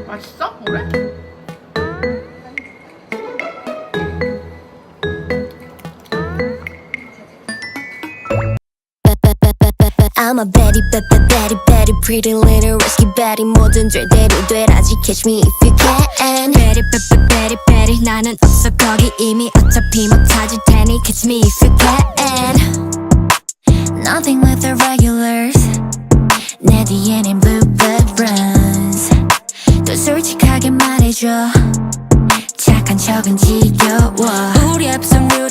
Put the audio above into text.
맛있어? 그래? I'm a very, very, very pretty little risky betty. 뭐든 될 대로 되라지. Catch me if you can. Very, very, very 나는 없어 거기 이미 어차피 못 찾을 테니. Catch me if you can. Nothing with the regulars. 내 뒤에는 bluebird runs. 또 솔직하게 말해줘. 착한 척은 지겨워. 우리 합성률이